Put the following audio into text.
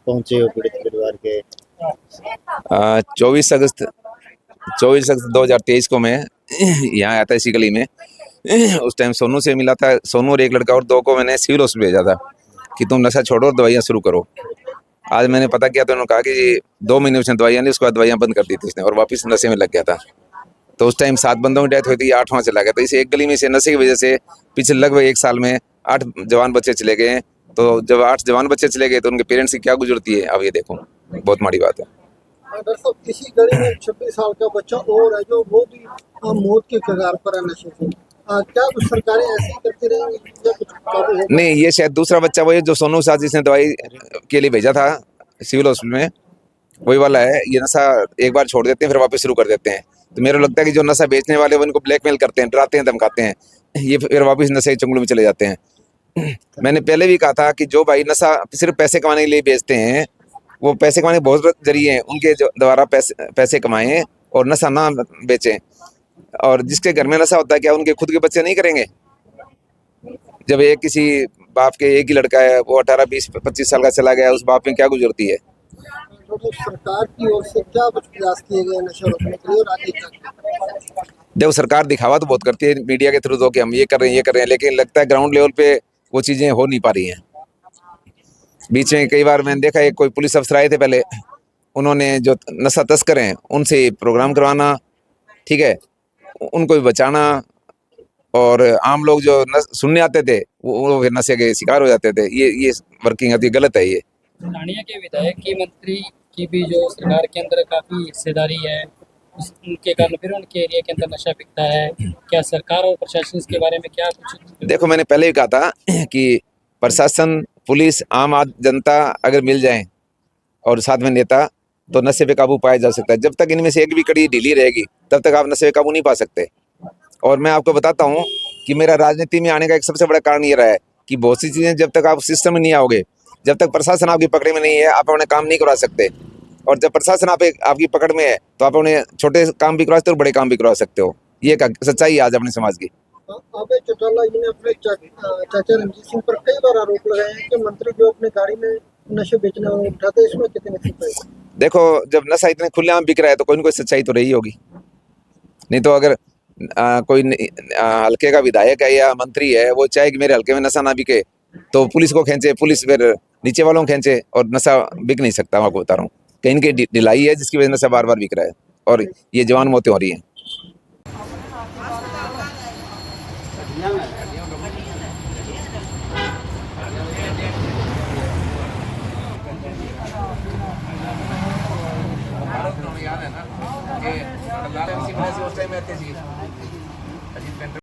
पहुंचे हो पीड़ित परिवार के? 24 अगस्त 2023 को मैं यहाँ आया था इसी गली में। उस टाइम सोनू से मिला था। सोनू और एक लड़का और दो को मैंने सिविल हॉस्पिटल भेजा था कि तुम नशा छोड़ो और दवाइयाँ शुरू करो। आज मैंने पता किया तो उन्होंने कहा कि 2 महीने उसने दवाइयाँ ली, उसके बाद दवाइयाँ बंद कर दी थी उसने और वापस नशे में लग गया था। तो उस टाइम 7 बंदों की डेथ हुई थी, 8वां चला गया था। इस एक गली में से नशे की वजह से पिछले लगभग 1 साल में 8 जवान बच्चे चले गए हैं। तो जब 8 जवान बच्चे चले गए तो उनके पेरेंट्स की क्या गुजरती है, अब ये देखो, बहुत माड़ी बात है। डॉक्टर साहब, इसी गली में 26 साल का बच्चा और है जो वो भी मौत के कगार पर है नशे से। क्या कुछ सरकारें ऐसे ही करती रहेंगी या कुछ काबू होगा? नहीं, ये शायद दूसरा बच्चा वही जो सोनू साथ जिसने दवाई के लिए भेजा था सिविल हॉस्पिटल में, वही वाला है। ये नशा एक बार छोड़ देते हैं फिर वापस शुरू कर देते हैं। तो मेरा लगता है कि जो नशा बेचने वाले वो इनको ब्लैकमेल करते हैं, डराते हैं, धमकाते हैं, ये फिर वापस नशे के चंगुल में चले जाते हैं। मैंने पहले भी कहा था कि जो भाई नशा सिर्फ पैसे कमाने के लिए बेचते हैं, वो पैसे कमाने के बहुत जरिए हैं, उनके द्वारा पैसे कमाएं और नशा ना बेचें। और जिसके घर में नशा होता है, क्या उनके खुद के बच्चे नहीं करेंगे? जब एक किसी बाप के एक ही लड़का है, वो 18, 20, 25 साल का चला गया, उस बाप में क्या गुजरती है? तो सरकार की ओर से क्या कुछ प्रयास किए गए नशा रोकने के लिए और आगे क्या? देखो, सरकार दिखावा तो बहुत करती है मीडिया के थ्रू, तो कि हम ये कर रहे हैं, ये कर रहे हैं, लेकिन लगता है ग्राउंड लेवल पे वो चीज़ें हो नहीं पा रही हैं। बीच में कई बार मैंने देखा, एक कोई पुलिस अफसर आए थे पहले, उन्होंने जो नशा तस्कर हैं उनसे प्रोग्राम करवाना, ठीक है, उनको भी बचाना, और आम लोग जो सुनने आते थे वो फिर नशे के शिकार हो जाते थे। ये वर्किंग अति गलत है। ये स्थानीय के विधायक की मंत्री की भी जो सरकार के अंदर काफी हिस्सेदारी है, उनके कारण फिर उनके एरिया के अंदर नशा बिकता है। क्या सरकार और प्रशासन इसके बारे में क्या कुछ? देखो, मैंने पहले भी कहा था कि प्रशासन, पुलिस, आम जनता अगर मिल जाए और साथ में नेता, तो नशे पे काबू पाया जा सकता है। जब तक इनमें से एक भी कड़ी ढीली रहेगी तब तक आप नशे पे काबू नहीं पा सकते। और मैं आपको बताता हूँ कि मेरा राजनीति में आने का एक सबसे बड़ा कारण ये रहा है कि बहुत सी चीज़ें जब तक आप सिस्टम में नहीं आओगे, जब तक प्रशासन आपकी पकड़ में नहीं है, आप अपने काम नहीं करवा सकते। और जब प्रशासन आपकी पकड़ में है तो आप अपने छोटे काम भी करवा सकते हो और बड़े काम भी करवा सकते हो। ये सच्चाई है आज अपने समाज की। अभय चौटाला जी ने अपने चाचा रणजीत सिंह पर कई बार आरोप लगाए हैं कि मंत्री जो अपने गाड़ी में नशे बेचने वाले उठाते हैं, इसमें कितनी सच्चाई है? देखो, जब नशा इतने खुलेआम बिक रहा है तो कोई ना कोई सच्चाई तो रही होगी। नहीं तो अगर कोई हल्के का विधायक है या मंत्री है, वो चाहे कि मेरे हल्के में नशा ना बिके, तो पुलिस को खींचे, पुलिस फिर नीचे वालों को खींचे, और नशा बिक नहीं सकता। मैं आपको बता रहा हूँ, कहीं न कहीं ढिलाई है जिसकी वजह से नशा बार बार बिक रहा है और ये जवान मौतें हो रही हैं। याद है ना कि